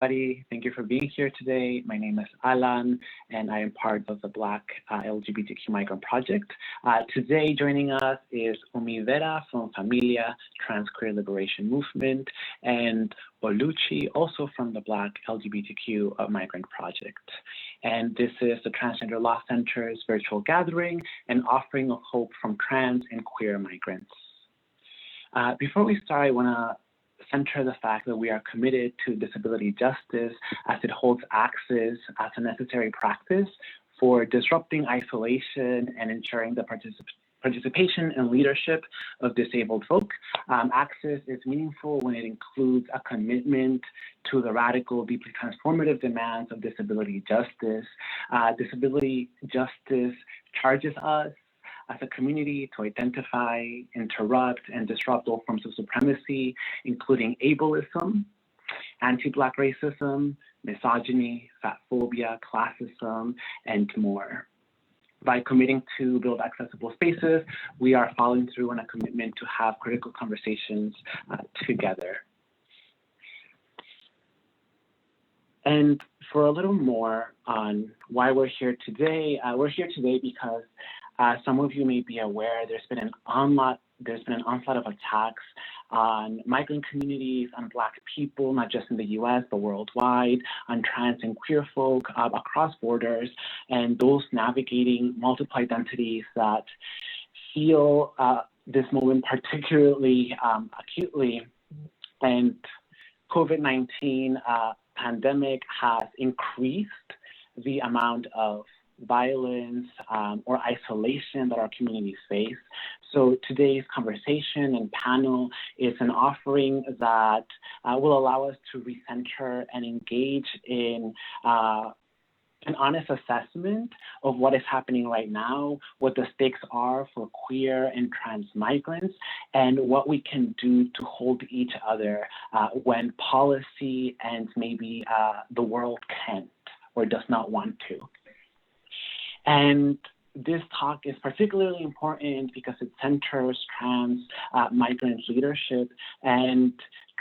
everybody. Thank you for being here today. My name is Alán, and I am part of the Black LGBTQ Migrant Project. Today, joining us is Úmi Vera from Familia Trans Queer Liberation Movement, and Oluchi, also from the Black LGBTQ Migrant Project. And this is the Transgender Law Center's virtual gathering and offering of hope from trans and queer migrants. Before we start, I want to center the fact that we are committed to disability justice as it holds access as a necessary practice for disrupting isolation and ensuring the participation and leadership of disabled folk. Access is meaningful when it includes a commitment to the radical, deeply transformative demands of disability justice. Disability justice charges us as a community to identify, interrupt, and disrupt all forms of supremacy, including ableism, anti-Black racism, misogyny, fatphobia, classism, and more. By committing to build accessible spaces, we are following through on a commitment to have critical conversations together. And for a little more on why we're here today because some of you may be aware there's been an onslaught of attacks on migrant communities, on Black people, not just in the US, but worldwide, on trans and queer folk across borders, and those navigating multiple identities that feel this moment particularly acutely. And COVID-19 pandemic has increased the amount of violence or isolation that our communities face. So today's conversation and panel is an offering that will allow us to recenter and engage in an honest assessment of what is happening right now, what the stakes are for queer and trans migrants, and what we can do to hold each other when policy and maybe the world can't or does not want to. And this talk is particularly important because it centers trans migrant leadership, and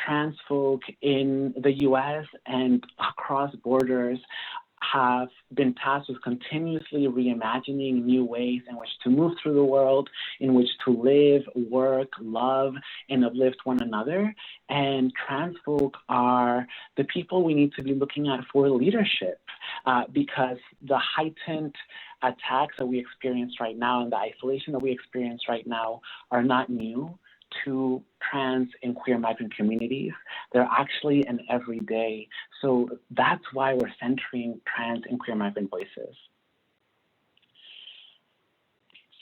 trans folk in the US and across borders have been tasked with continuously reimagining new ways in which to move through the world, in which to live, work, love, and uplift one another. And trans folk are the people we need to be looking at for leadership because the heightened attacks that we experience right now and the isolation that we experience right now are not new to trans and queer migrant communities. They're actually an everyday. So that's why we're centering trans and queer migrant voices.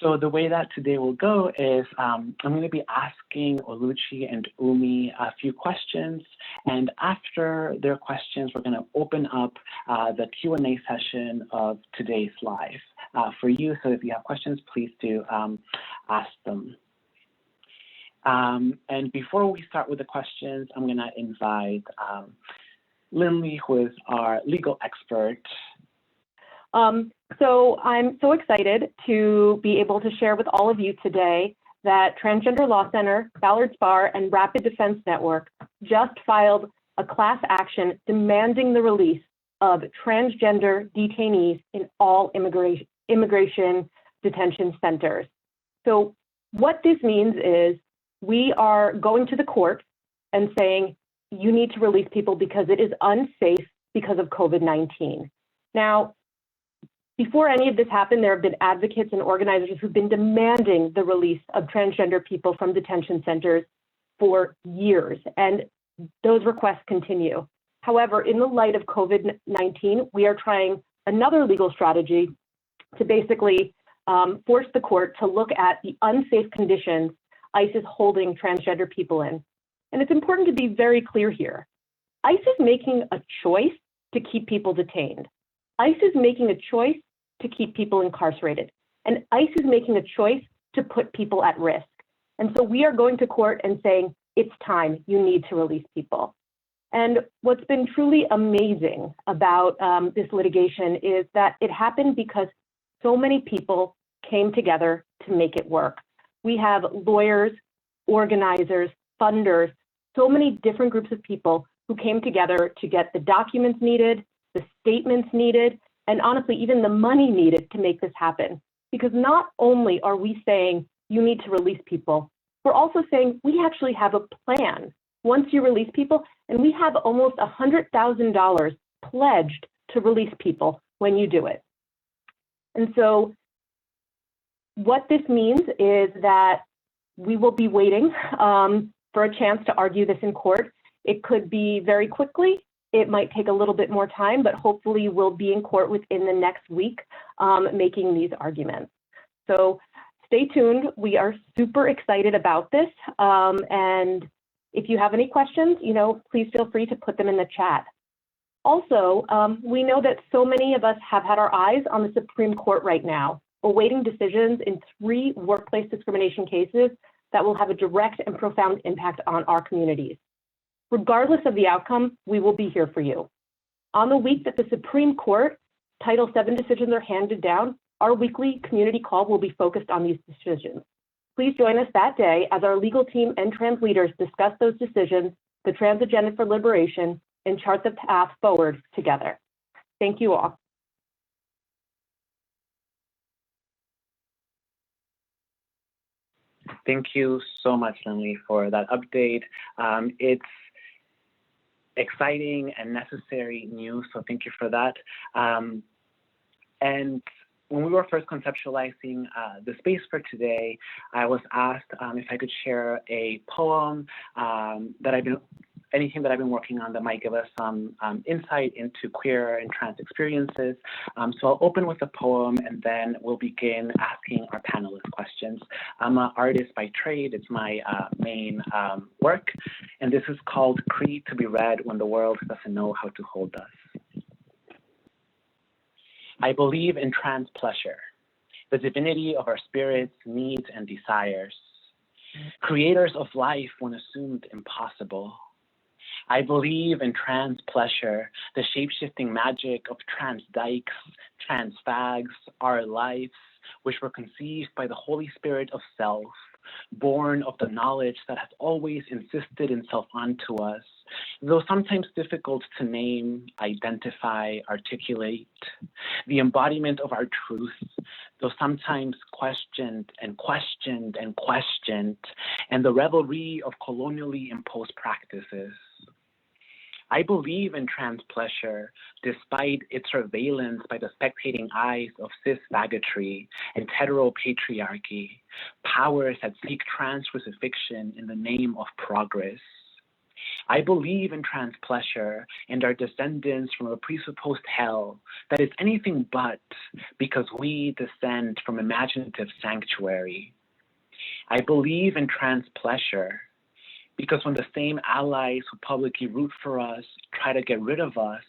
So the way that today will go is I'm going to be asking Oluchi and Úmi a few questions, and after their questions, we're going to open up the Q&A session of today's live for you. So if you have questions, please do ask them. And before we start with the questions, I'm going to invite Lindley, who is our legal expert. So I'm so excited to be able to share with all of you today that Transgender Law Center, Ballard's Bar, and Rapid Defense Network just filed a class action demanding the release of transgender detainees in all immigration detention centers. So what this means is we are going to the court and saying, you need to release people because it is unsafe because of COVID-19. Now, before any of this happened, there have been advocates and organizers who've been demanding the release of transgender people from detention centers for years, and those requests continue. However, in the light of COVID-19, we are trying another legal strategy to basically force the court to look at the unsafe conditions ICE is holding transgender people in. And it's important to be very clear here. ICE is making a choice to keep people detained. ICE is making a choice to keep people incarcerated. And ICE is making a choice to put people at risk. And so we are going to court and saying, it's time, you need to release people. And what's been truly amazing about this litigation is that it happened because so many people came together to make it work. We have lawyers, organizers, funders, so many different groups of people who came together to get the documents needed, the statements needed, and honestly, even the money needed to make this happen. Because not only are we saying you need to release people, we're also saying we actually have a plan once you release people, and we have almost $100,000 pledged to release people when you do it. And so what this means is that we will be waiting for a chance to argue this in court. It could be very quickly. It might take a little bit more time, but hopefully we'll be in court within the next week making these arguments. So stay tuned. We are super excited about this. And if you have any questions, please feel free to put them in the chat. Also, we know that so many of us have had our eyes on the Supreme Court right now, awaiting decisions in 3 workplace discrimination cases that will have a direct and profound impact on our communities. Regardless of the outcome, we will be here for you. On the week that the Supreme Court Title VII decisions are handed down, our weekly community call will be focused on these decisions. Please join us that day as our legal team and trans leaders discuss those decisions, the trans agenda for liberation, and chart the path forward together. Thank you all. Thank you so much, Lindley, for that update. It's exciting and necessary news, so thank you for that. And when we were first conceptualizing the space for today, I was asked if I could share a poem anything that I've been working on that might give us some insight into queer and trans experiences. So I'll open with a poem and then we'll begin asking our panelists questions. I'm an artist by trade. It's my main work. And this is called Creed to be read when the world doesn't know how to hold us. I believe in trans pleasure, the divinity of our spirits, needs, and desires, creators of life when assumed impossible. I believe in trans pleasure, the shape-shifting magic of trans dykes, trans fags, our lives, which were conceived by the Holy Spirit of self, born of the knowledge that has always insisted itself onto us, though sometimes difficult to name, identify, articulate, the embodiment of our truth, though sometimes questioned and questioned and questioned, and the revelry of colonially imposed practices. I believe in trans pleasure, despite its surveillance by the spectating eyes of cis faggotry and heteropatriarchy, powers that seek trans crucifixion in the name of progress. I believe in trans pleasure and our descendants from a presupposed hell that is anything but, because we descend from imaginative sanctuary. I believe in trans pleasure because when the same allies who publicly root for us try to get rid of us,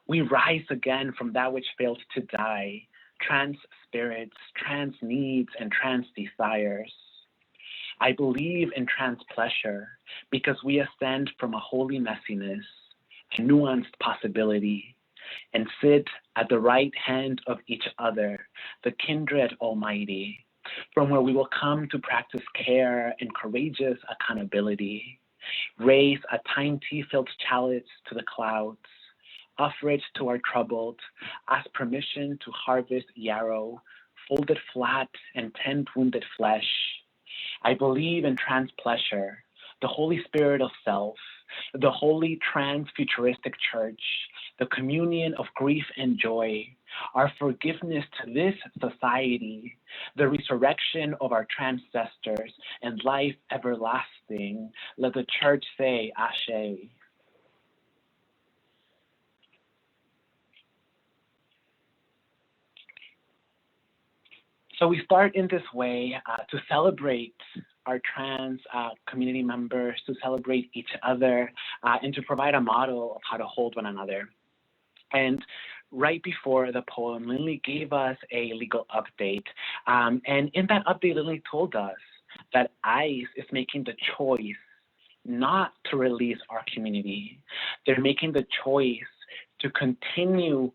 we rise again from that which failed to die, trans spirits, trans needs, and trans desires. I believe in trans pleasure because we ascend from a holy messiness, a nuanced possibility, and sit at the right hand of each other, the kindred almighty, from where we will come to practice care and courageous accountability, raise a time tea-filled chalice to the clouds, offer it to our troubled, ask permission to harvest yarrow, fold it flat and tend wounded flesh. I believe in trans pleasure, the Holy Spirit of self, the holy trans futuristic church, the communion of grief and joy, our forgiveness to this society, the resurrection of our ancestors, and life everlasting. Let the church say, Ashe. So we start in this way to celebrate our trans community members, to celebrate each other, and to provide a model of how to hold one another. And right before the poem, Lindley gave us a legal update. And in that update, Lindley told us that ICE is making the choice not to release our community. They're making the choice to continue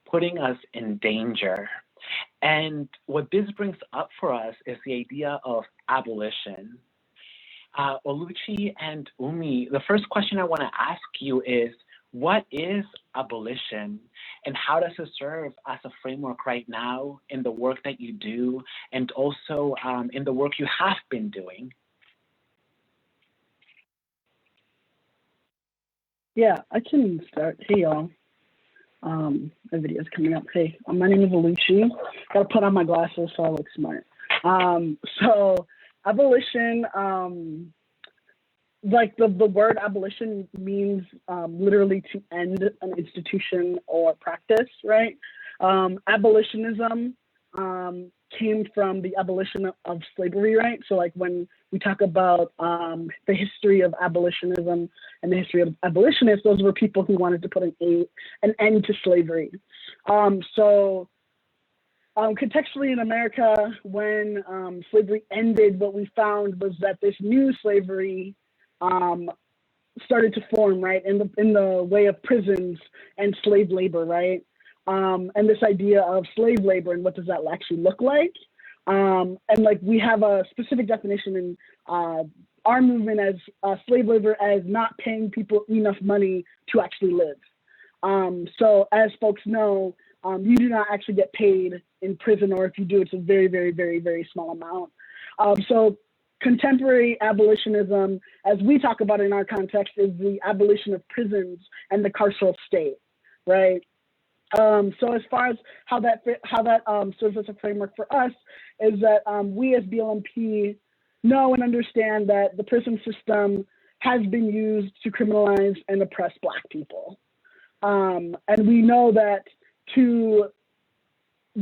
putting us in danger. And what this brings up for us is the idea of abolition. Oluchi and Umi, the first question I want to ask you is, what is abolition, and how does it serve as a framework right now in the work that you do, and also in the work you have been doing? Yeah, I can start. Hey, y'all. My video's coming up. Hey, my name is Oluchi. Gotta put on my glasses so I look smart. So abolition, like the word abolition means literally to end an institution or practice, right? Abolitionism came from the abolition of slavery, right? So like when we talk about the history of abolitionism and the history of abolitionists, those were people who wanted to put an end to slavery. Contextually in America, when slavery ended, what we found was that this new slavery started to form, right, in the way of prisons and slave labor, right? And this idea of slave labor and what does that actually look like? And like we have a specific definition in our movement as slave labor as not paying people enough money to actually live. So as folks know, you do not actually get paid in prison, or if you do, it's a very, very, very, very small amount. So contemporary abolitionism, as we talk about in our context, is the abolition of prisons and the carceral state, right? So as far as how that serves as a framework for us is that we as BLMP know and understand that the prison system has been used to criminalize and oppress Black people. And we know that to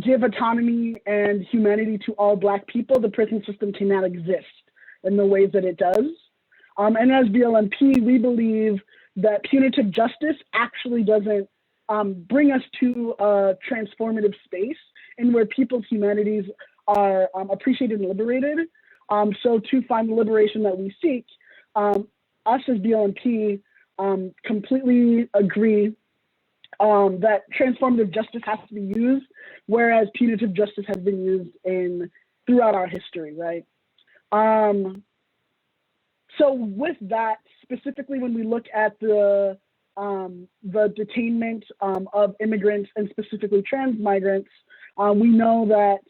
give autonomy and humanity to all Black people, the prison system cannot exist in the ways that it does. And as BLMP, we believe that punitive justice actually doesn't bring us to a transformative space in where people's humanities are appreciated and liberated. So to find the liberation that we seek, us as BLMP completely agree that transformative justice has to be used, whereas punitive justice has been used throughout our history, right? So with that, specifically when we look at the detainment of immigrants and specifically trans migrants, we know that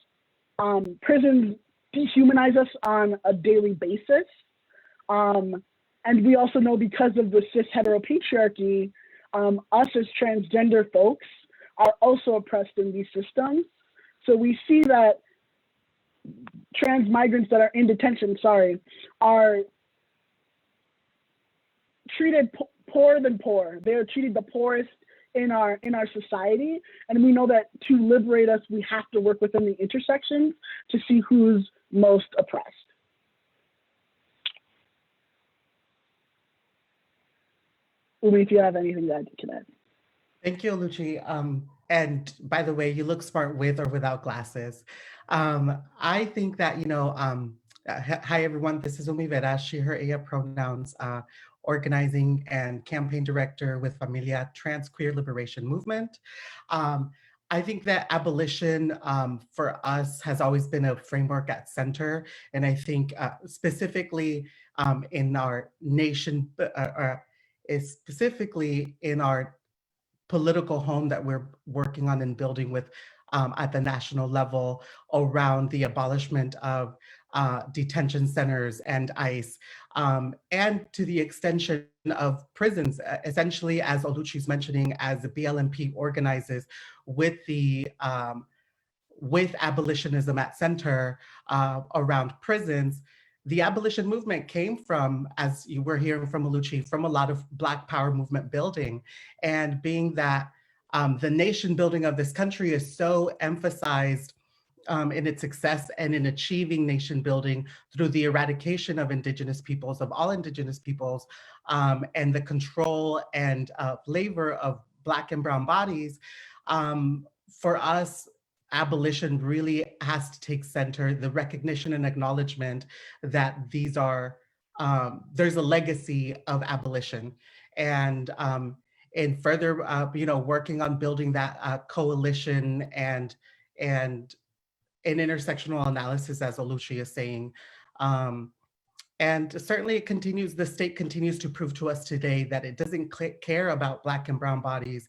prisons dehumanize us on a daily basis. And we also know because of the cis heteropatriarchy, us as transgender folks are also oppressed in these systems. So we see that trans migrants that are in detention, are treated poorer than poor. They're treated the poorest in our society. And we know that to liberate us, we have to work within the intersections to see who's most oppressed. Umi, if you have anything to add, you can add. Thank you, Oluchi. And by the way, you look smart with or without glasses. I think that, hi everyone, this is Úmi Vera, she, her, ella pronouns, organizing and campaign director with Familia Trans Queer Liberation Movement. I think that abolition for us has always been a framework at center. And I think specifically in our nation, is specifically in our political home that we're working on and building with at the national level around the abolishment of detention centers and ICE, and to the extension of prisons, essentially, as Oluchi's mentioning, as the BLMP organizes with the with abolitionism at center around prisons. The abolition movement came from, as you were hearing from Oluchi, from a lot of Black Power movement building, and being that the nation building of this country is so emphasized in its success and in achieving nation building through the eradication of Indigenous peoples, of all Indigenous peoples, and the control and labor of Black and Brown bodies. For us, abolition really has to take center, the recognition and acknowledgement that these are, there's a legacy of abolition. And further, working on building that coalition and an intersectional analysis, as Oluchi is saying, And certainly the state continues to prove to us today that it doesn't care about Black and brown bodies.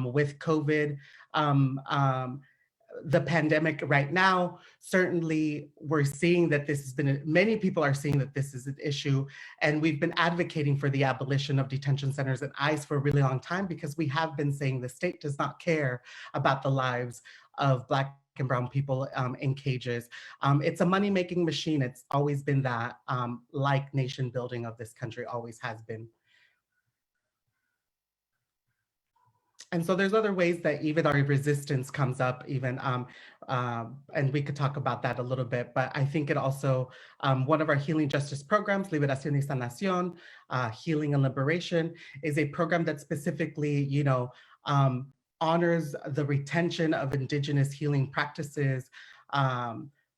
With COVID, um, um, the pandemic right now, certainly we're seeing that this has been, many people are seeing that this is an issue. And we've been advocating for the abolition of detention centers and ICE for a really long time, because we have been saying the state does not care about the lives of Black and brown people in cages. It's a money-making machine. It's always been that, like nation building of this country always has been. And so there's other ways that even our resistance comes up, even, and we could talk about that a little bit, but I think it also, one of our healing justice programs, Liberación y Sanación, Healing and Liberation, is a program that specifically, honors the retention of Indigenous healing practices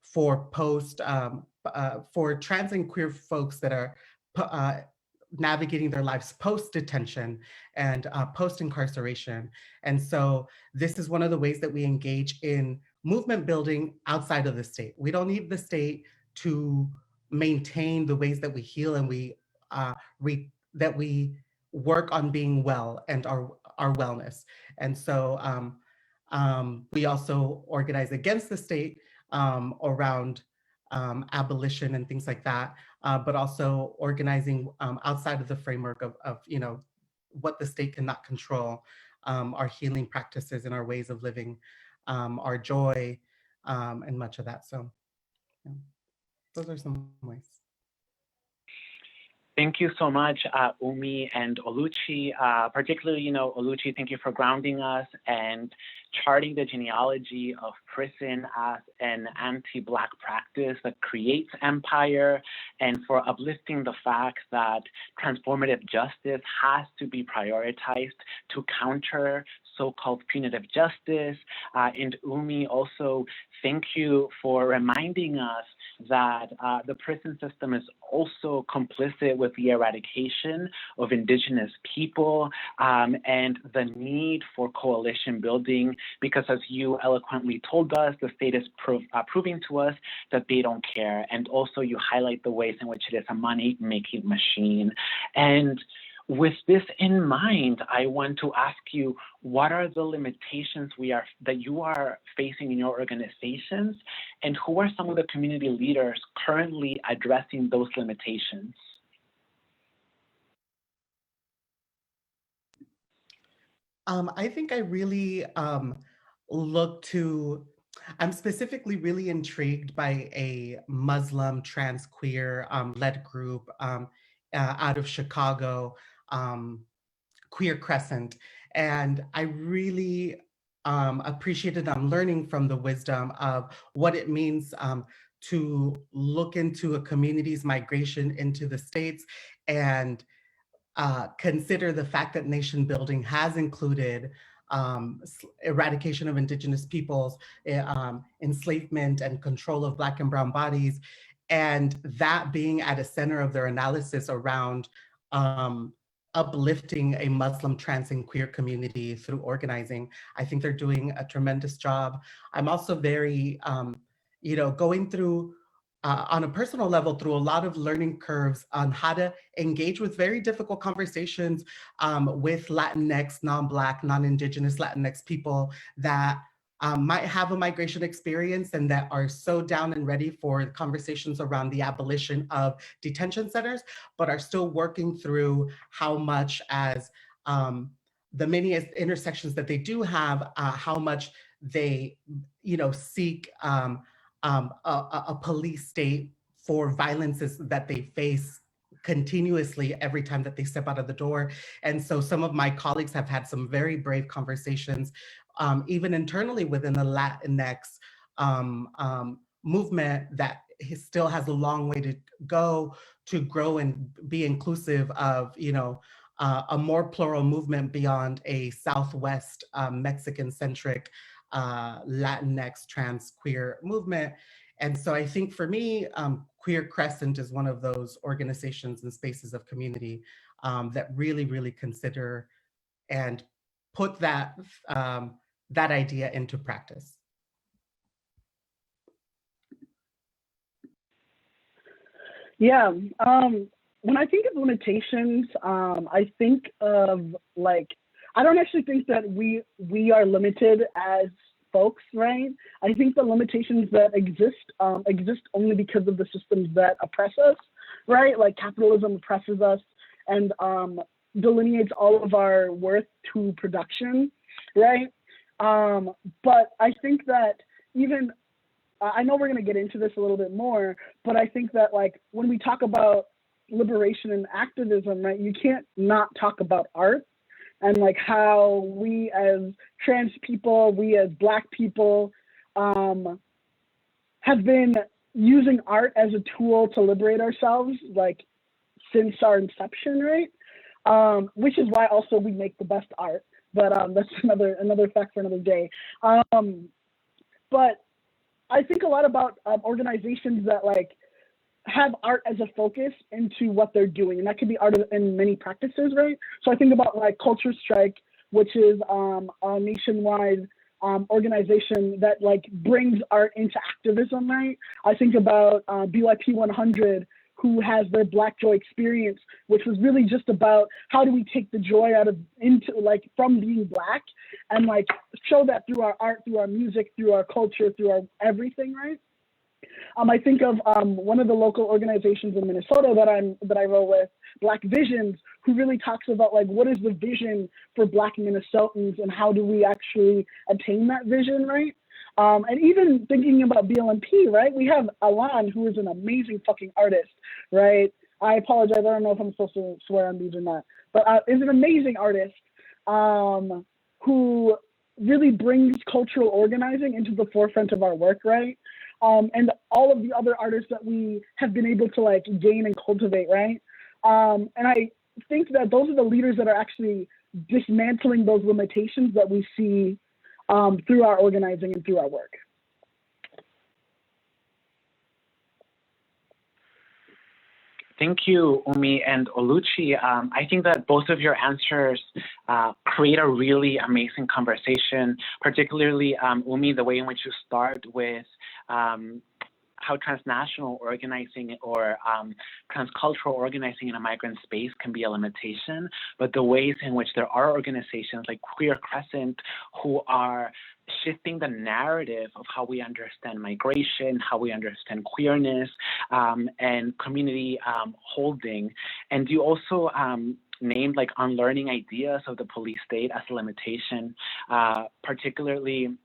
for for trans and queer folks that are navigating their lives post-detention and post-incarceration. And so this is one of the ways that we engage in movement building outside of the state. We don't need the state to maintain the ways that we heal and that we work on being well and our wellness. And so we also organize against the state around abolition and things like that, but also organizing outside of the framework of what the state cannot control, our healing practices and our ways of living, our joy, and much of that. So yeah, those are some ways. Thank you so much, Úmi and Oluchi. Particularly, Oluchi, thank you for grounding us and charting the genealogy of prison as an anti-Black practice that creates empire, and for uplifting the fact that transformative justice has to be prioritized to counter so-called punitive justice. And Úmi, also, thank you for reminding us that the prison system is also complicit with the eradication of Indigenous people and the need for coalition building, because as you eloquently told us, the state is proving to us that they don't care. And also you highlight the ways in which it is a money-making machine. And with this in mind, I want to ask you, what are the limitations that you are facing in your organizations, and who are some of the community leaders currently addressing those limitations? I think I really I'm specifically really intrigued by a Muslim trans queer led group out of Chicago, Queer Crescent. And I really appreciated learning from the wisdom of what it means to look into a community's migration into the States and consider the fact that nation building has included eradication of Indigenous peoples, enslavement and control of Black and brown bodies, and that being at a center of their analysis around uplifting a Muslim trans and queer community through organizing. I think they're doing a tremendous job. I'm also very, going through on a personal level through a lot of learning curves on how to engage with very difficult conversations with Latinx, non-Black, non-Indigenous Latinx people that might have a migration experience and that are so down and ready for conversations around the abolition of detention centers, but are still working through how much as the many intersections that they do have, how much they, seek a police state for violences that they face continuously every time that they step out of the door. And so some of my colleagues have had some very brave conversations, even internally within the Latinx movement, that still has a long way to go to grow and be inclusive of, a more plural movement beyond a Southwest Mexican-centric Latinx trans queer movement. And so I think for me, Queer Crescent is one of those organizations and spaces of community that really, really consider and put that idea into practice. Yeah. When I think of limitations, I think of like, I don't actually think that we are limited as folks, right? I think the limitations that exist only because of the systems that oppress us, right? Like capitalism oppresses us and delineates all of our worth to production, right? But I think that even, I know we're going to get into this a little bit more, but I think that like when we talk about liberation and activism, right, you can't not talk about art and like how we as trans people, we as Black people have been using art as a tool to liberate ourselves like since our inception, right? Which is why also we make the best art, but that's another fact for another day. But I think a lot about organizations that like have art as a focus into what they're doing, and that could be art in many practices, right? So I think about like Culture Strike, which is a nationwide organization that like brings art into activism, right? I think about BYP 100, who has their Black Joy experience, which was really just about how do we take the joy from being Black and like show that through our art, through our music, through our culture, through our everything, right? I think of one of the local organizations in Minnesota that I roll with, Black Visions, who really talks about like what is the vision for Black Minnesotans and how do we actually attain that vision, right? And even thinking about BLMP, right? We have Alán, who is an amazing fucking artist, right? I apologize, I don't know if I'm supposed to swear on these or not, but is an amazing artist who really brings cultural organizing into the forefront of our work, right? And all of the other artists that we have been able to like gain and cultivate, right? And I think that those are the leaders that are actually dismantling those limitations that we see through our organizing and through our work. Thank you, Umi and Oluchi. I think that both of your answers create a really amazing conversation, particularly Umi, the way in which you start with how transnational organizing or transcultural organizing in a migrant space can be a limitation, but the ways in which there are organizations like Queer Crescent who are shifting the narrative of how we understand migration, how we understand queerness, and community holding. And you also named like unlearning ideas of the police state as a limitation, particularly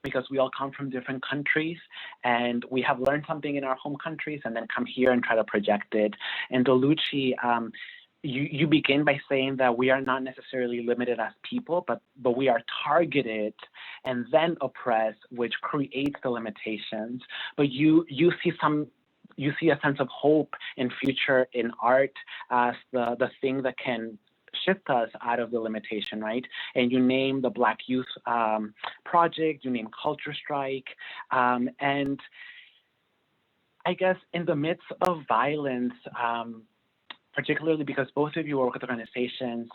because we all come from different countries and we have learned something in our home countries and then come here and try to project it. And Oluchi, you begin by saying that we are not necessarily limited as people, but we are targeted and then oppressed, which creates the limitations. But you see a sense of hope and future in art as the thing that can shift us out of the limitation, right? And you name the Black Youth Project, you name Culture Strike, and I guess in the midst of violence, particularly because both of you work with organizations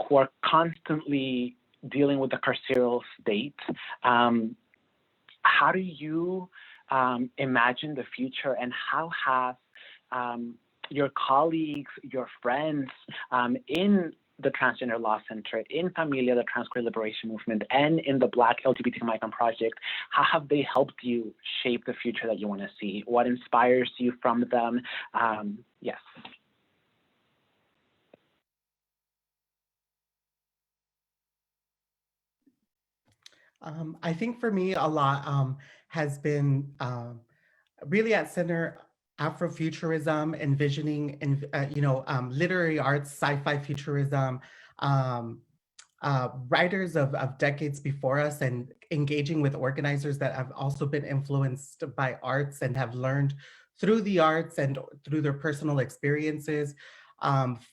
who are constantly dealing with the carceral state, how do you imagine the future, and how have your colleagues, your friends in the Transgender Law Center, in Familia, the Trans Queer Liberation Movement, and in the Black LGBT Migrant Project, how have they helped you shape the future that you want to see? What inspires you from them? Yes. I think for me, a lot has been really at center Afrofuturism, envisioning, literary arts, sci-fi futurism, writers of decades before us, and engaging with organizers that have also been influenced by arts and have learned through the arts and through their personal experiences,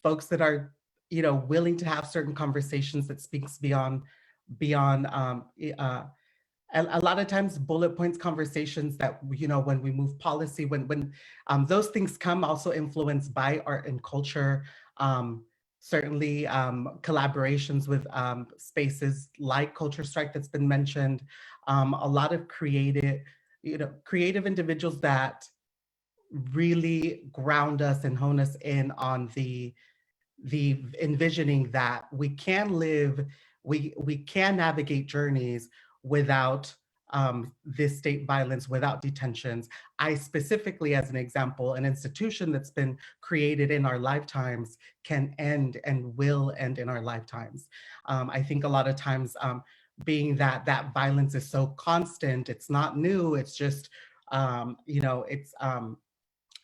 folks that are, willing to have certain conversations that speaks beyond a lot of times bullet points conversations that, when we move policy, when those things come also influenced by art and culture, certainly collaborations with spaces like Culture Strike that's been mentioned, a lot of creative individuals that really ground us and hone us in on the envisioning that we can live, we can navigate journeys without this state violence, without detentions. I specifically, as an example, an institution that's been created in our lifetimes can end and will end in our lifetimes. I think a lot of times, being that that violence is so constant, it's not new, it's just,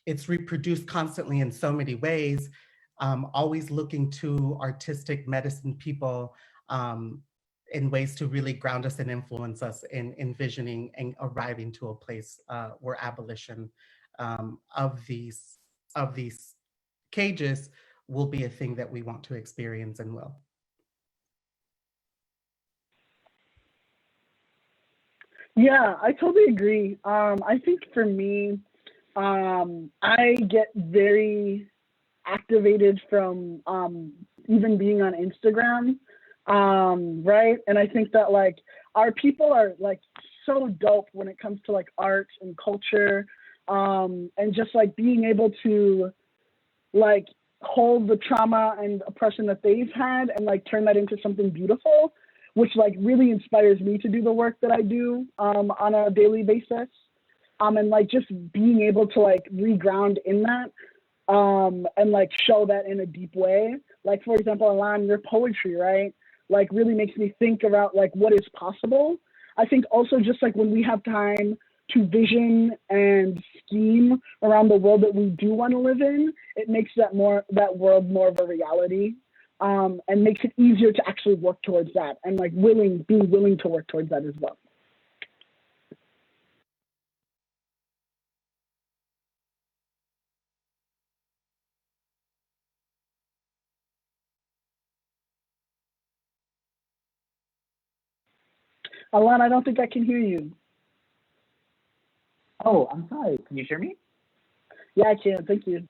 it's reproduced constantly in so many ways, always looking to artistic medicine people in ways to really ground us and influence us in envisioning and arriving to a place where abolition of these cages will be a thing that we want to experience and will. Yeah, I totally agree. I think for me, I get very activated from even being on Instagram, right? And I think that like our people are like so dope when it comes to like art and culture, and just like being able to like hold the trauma and oppression that they've had and like turn that into something beautiful, which like really inspires me to do the work that I do on a daily basis. And like just being able to like reground in that and like show that in a deep way. Like for example, Alán, your poetry, right? Like really makes me think about like what is possible. I think also just like when we have time to vision and scheme around the world that we do want to live in, it makes that world more of a reality. And makes it easier to actually work towards that and like being willing to work towards that as well. Alán, I don't think I can hear you. Oh, I'm sorry. Can you hear me? Yeah, I can. Thank you.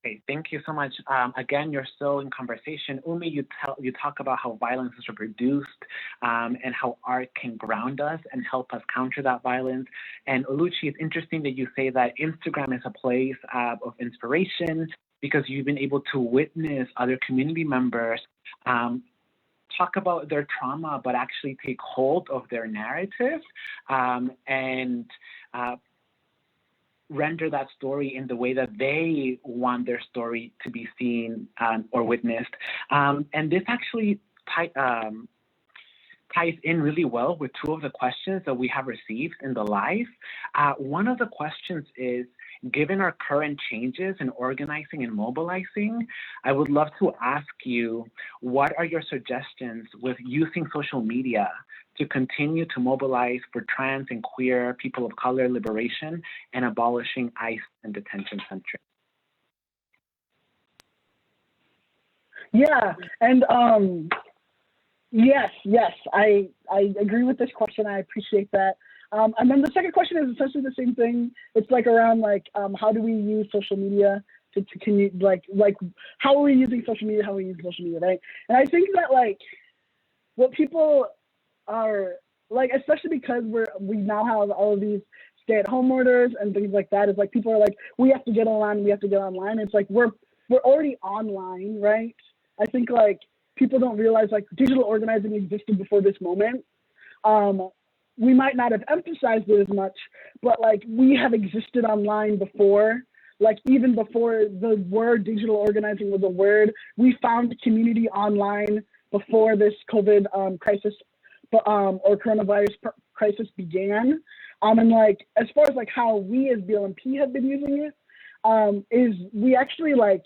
Okay, thank you so much. Again, you're still in conversation. Umi, you talk about how violence is reproduced and how art can ground us and help us counter that violence. And Oluchi, it's interesting that you say that Instagram is a place of inspiration because you've been able to witness other community members talk about their trauma, but actually take hold of their narrative and render that story in the way that they want their story to be seen or witnessed. And this actually ties in really well with two of the questions that we have received in the live. One of the questions is, given our current changes in organizing and mobilizing, I would love to ask you, what are your suggestions with using social media to continue to mobilize for trans and queer people of color liberation and abolishing ICE and detention centers? Yeah, and yes, I agree with this question. I appreciate that. And then the second question is essentially the same thing. It's like around like how do we use social media to continue like how are we using social media? How are we using social media, right? And I think that like what people are like, especially because we now have all of these stay-at-home orders and things like that, is like people are like, we have to get online. It's like we're already online, right? I think like people don't realize like digital organizing existed before this moment. We might not have emphasized it as much, but like we have existed online before. Like even before the word digital organizing was a word, we found community online before this COVID crisis or coronavirus crisis began. And like as far as like how we as BLMP have been using it, is we actually like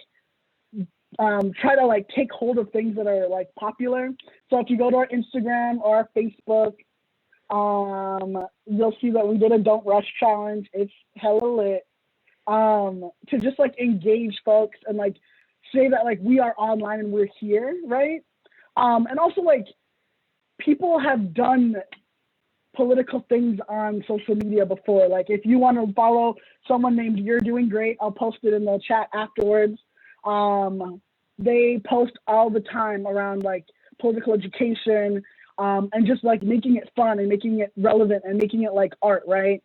try to like take hold of things that are like popular. So if you go to our Instagram or our Facebook, you'll see that we did a Don't Rush challenge. It's hella lit. To just like engage folks and like say that like we are online and we're here, right? And also like people have done political things on social media before. Like if you want to follow someone named You're Doing Great, I'll post it in the chat afterwards. They post all the time around like political education, and just like making it fun and making it relevant and making it like art, right?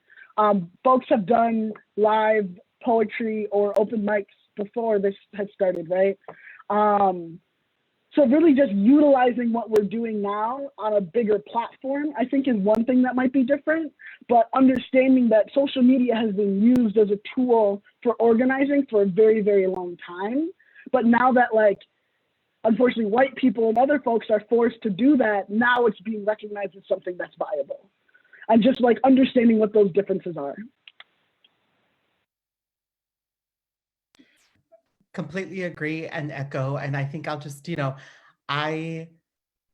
Folks have done live poetry or open mics before this had started, right? So really just utilizing what we're doing now on a bigger platform, I think is one thing that might be different, but understanding that social media has been used as a tool for organizing for a very, very long time. But now that, like, unfortunately, white people and other folks are forced to do that, now it's being recognized as something that's viable. And just like understanding what those differences are. Completely agree and echo. And I think I'll just, I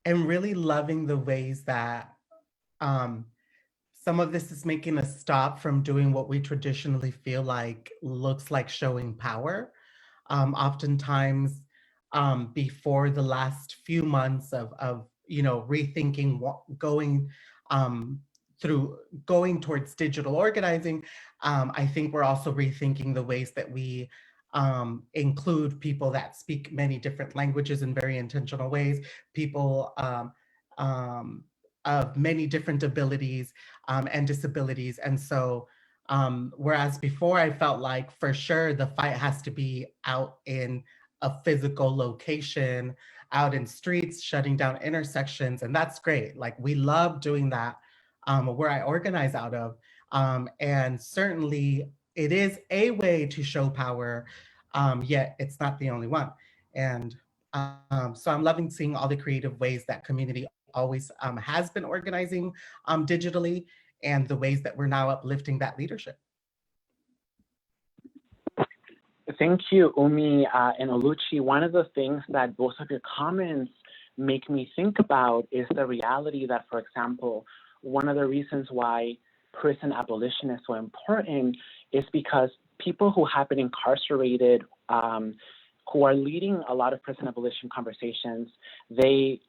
am really loving the ways that some of this is making us stop from doing what we traditionally feel like looks like showing power. Oftentimes, before the last few months of rethinking going towards digital organizing, I think we're also rethinking the ways that we include people that speak many different languages in very intentional ways, people of many different abilities and disabilities. And so whereas before I felt like for sure the fight has to be out in a physical location, out in streets, shutting down intersections, and that's great. Like we love doing that where I organize out of. And certainly it is a way to show power, yet it's not the only one. And so I'm loving seeing all the creative ways that community always has been organizing digitally, and the ways that we're now uplifting that leadership. Thank you, Umi and Oluchi. One of the things that both of your comments make me think about is the reality that, for example, one of the reasons why prison abolition is so important is because people who have been incarcerated, who are leading a lot of prison abolition conversations, they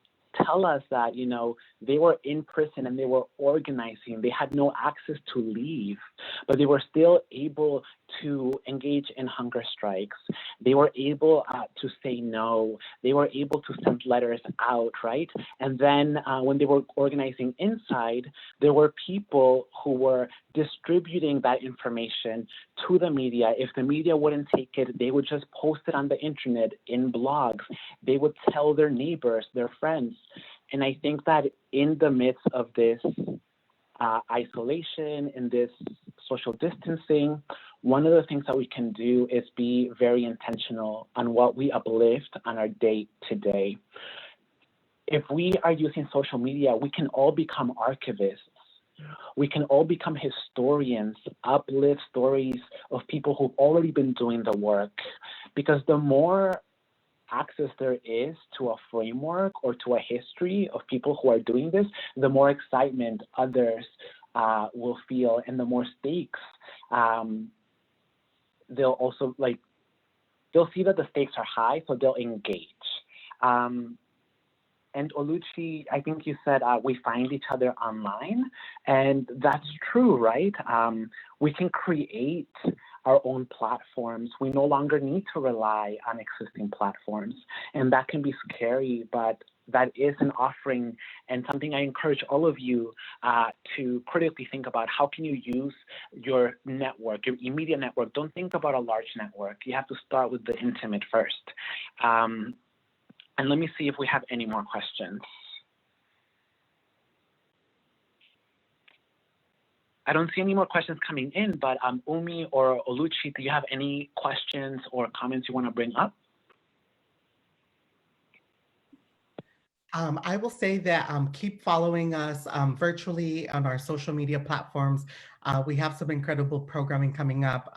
tell us that, they were in prison and they were organizing. They had no access to leave, but they were still able to engage in hunger strikes. They were able to say no. They were able to send letters out, right? And then when they were organizing inside, there were people who were distributing that information to the media. If the media wouldn't take it, they would just post it on the internet, in blogs. They would tell their neighbors, their friends. And I think that in the midst of this isolation, in this social distancing, one of the things that we can do is be very intentional on what we uplift on our day-to-day. If we are using social media, we can all become archivists. We can all become historians, uplift stories of people who've already been doing the work. Because the more access there is to a framework or to a history of people who are doing this, the more excitement others will feel, and the more stakes they'll also they'll see that the stakes are high, so they'll engage. And Oluchi, I think you said we find each other online, and that's true, right? We can create our own platforms. We no longer need to rely on existing platforms, and that can be scary, but that is an offering and something I encourage all of you to critically think about. How can you use your network, your immediate network? Don't think about a large network. You have to start with the intimate first. And let me see if we have any more questions. I don't see any more questions coming in, but Umi or Oluchi, do you have any questions or comments you want to bring up? I will say that keep following us virtually on our social media platforms. We have some incredible programming coming up.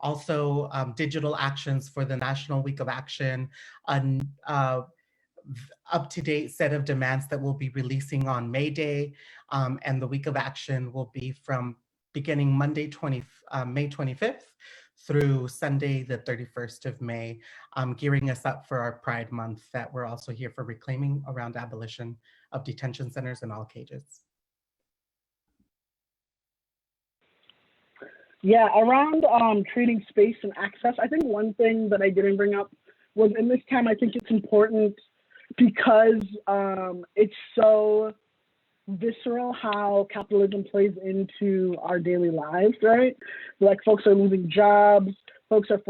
Also, digital actions for the National Week of Action, an up-to-date set of demands that we'll be releasing on May Day. And the Week of Action will be from beginning Monday, May 25th through Sunday, the 31st of May, gearing us up for our Pride Month that we're also here for reclaiming around abolition of detention centers in all cages. Yeah, around creating space and access, I think one thing that I didn't bring up was in this time, I think it's important because it's so visceral how capitalism plays into our daily lives, right? Like folks are losing jobs, folks are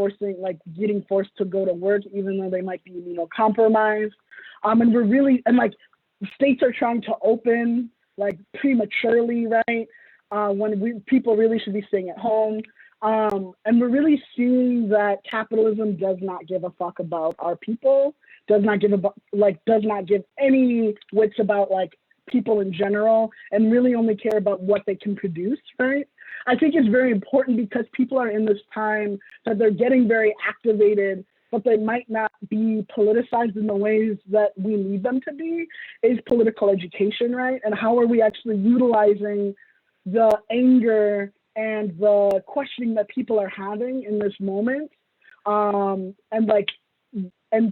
getting forced to go to work even though they might be immunocompromised. And we're really, states are trying to open like prematurely, right? When people really should be staying at home. And we're really seeing that capitalism does not give a fuck about our people, does not give any wits about like people in general, and really only care about what they can produce, right? I think it's very important because people are in this time that they're getting very activated, but they might not be politicized in the ways that we need them to be, is political education, right? And how are we actually utilizing the anger and the questioning that people are having in this moment, and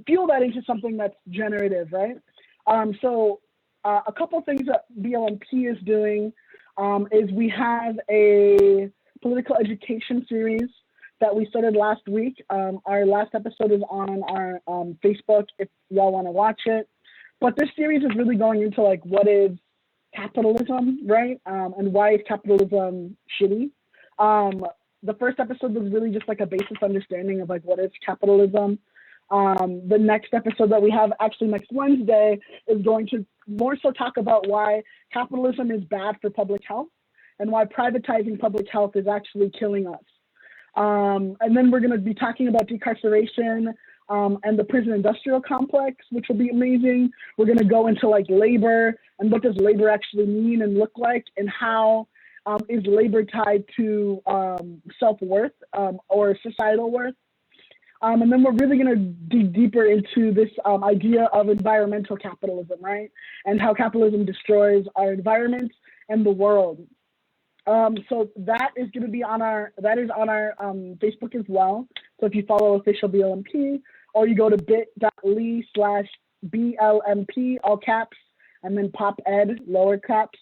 fuel that into something that's generative, right? So a couple things that BLMP is doing is we have a political education series that we started last week. Our last episode is on our Facebook if y'all want to watch it. But this series is really going into like what is capitalism, right? And why is capitalism shitty? The first episode was really just like a basic understanding of like what is capitalism. The next episode that we have actually next Wednesday is going to more so talk about why capitalism is bad for public health and why privatizing public health is actually killing us. And then we're going to be talking about decarceration and the prison industrial complex, which will be amazing. We're going to go into like labor and what does labor actually mean and look like, and how is labor tied to self-worth or societal worth. And then we're really going to dig deeper into this idea of environmental capitalism, right? And how capitalism destroys our environment and the world. So that is going to be on our Facebook as well. So if you follow official BLMP, or you go to bit.ly/BLMP, all caps, and then pop ed, lower caps,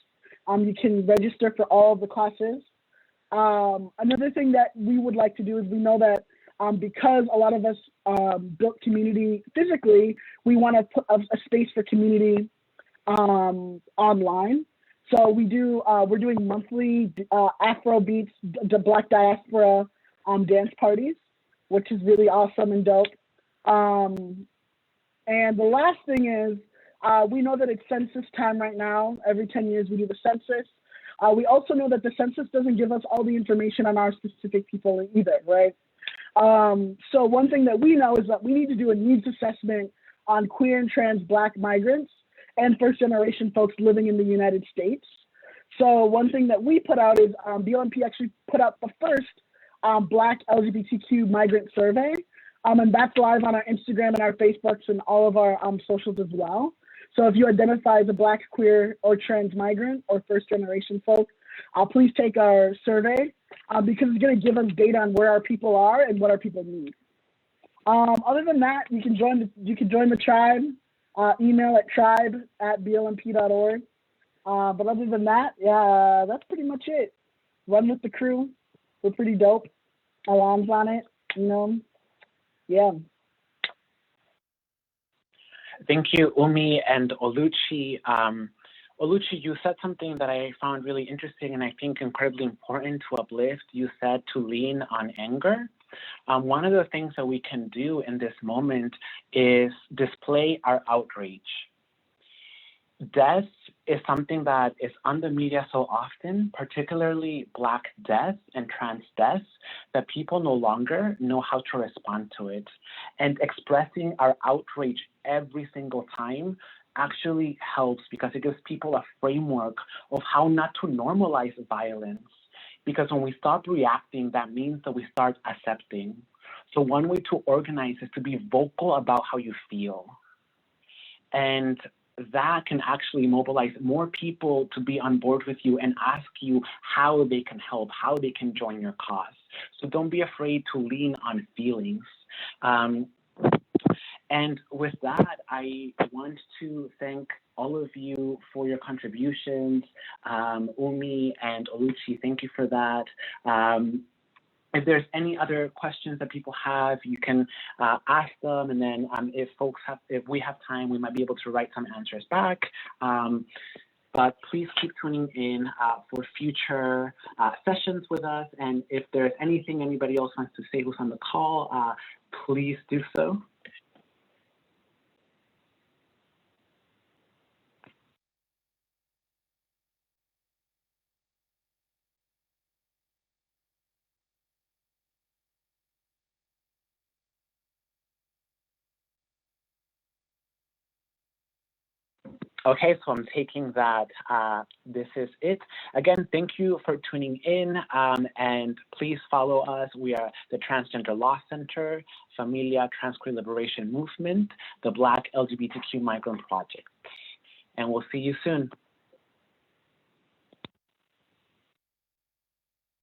you can register for all of the classes. Another thing that we would like to do is we know that because a lot of us built community physically, we want to put a space for community online. So we're doing monthly Afro beats, the Black diaspora dance parties, which is really awesome and dope. And the last thing is, we know that it's census time right now. Every 10 years we do the census. We also know that the census doesn't give us all the information on our specific people either, right? So one thing that we know is that we need to do a needs assessment on queer and trans Black migrants and first generation folks living in the United States. So one thing that we put out is BLMP actually put out the first Black LGBTQ migrant survey. And that's live on our Instagram and our Facebooks and all of our socials as well. So if you identify as a Black, queer, or trans migrant or first generation folk, please take our survey because it's going to give us data on where our people are and what our people need. Other than that, you can join the tribe. Email at tribe@blmp.org. But other than that, yeah, that's pretty much it. Run with the crew. We're pretty dope. Alán's on it, Yeah. Thank you, Úmi and Oluchi. Oluchi, you said something that I found really interesting and I think incredibly important to uplift. You said to lean on anger. One of the things that we can do in this moment is display our outrage. Death is something that is on the media so often, particularly Black death and trans death, that people no longer know how to respond to it. And expressing our outrage every single time actually helps because it gives people a framework of how not to normalize violence. Because when we stop reacting, that means that we start accepting. So one way to organize is to be vocal about how you feel. And that can actually mobilize more people to be on board with you and ask you how they can help, how they can join your cause. So don't be afraid to lean on feelings. And with that, I want to thank all of you for your contributions. Úmi and Oluchi, thank you for that. If there's any other questions that people have, you can ask them, and then if we have time, we might be able to write some answers back. But please keep tuning in for future sessions with us. And if there's anything anybody else wants to say who's on the call, please do so. Okay, so I'm taking that this is it. Again, thank you for tuning in, and please follow us. We are the Transgender Law Center, Familia Trans-Queer Liberation Movement, the Black LGBTQ Migrant Project. And we'll see you soon.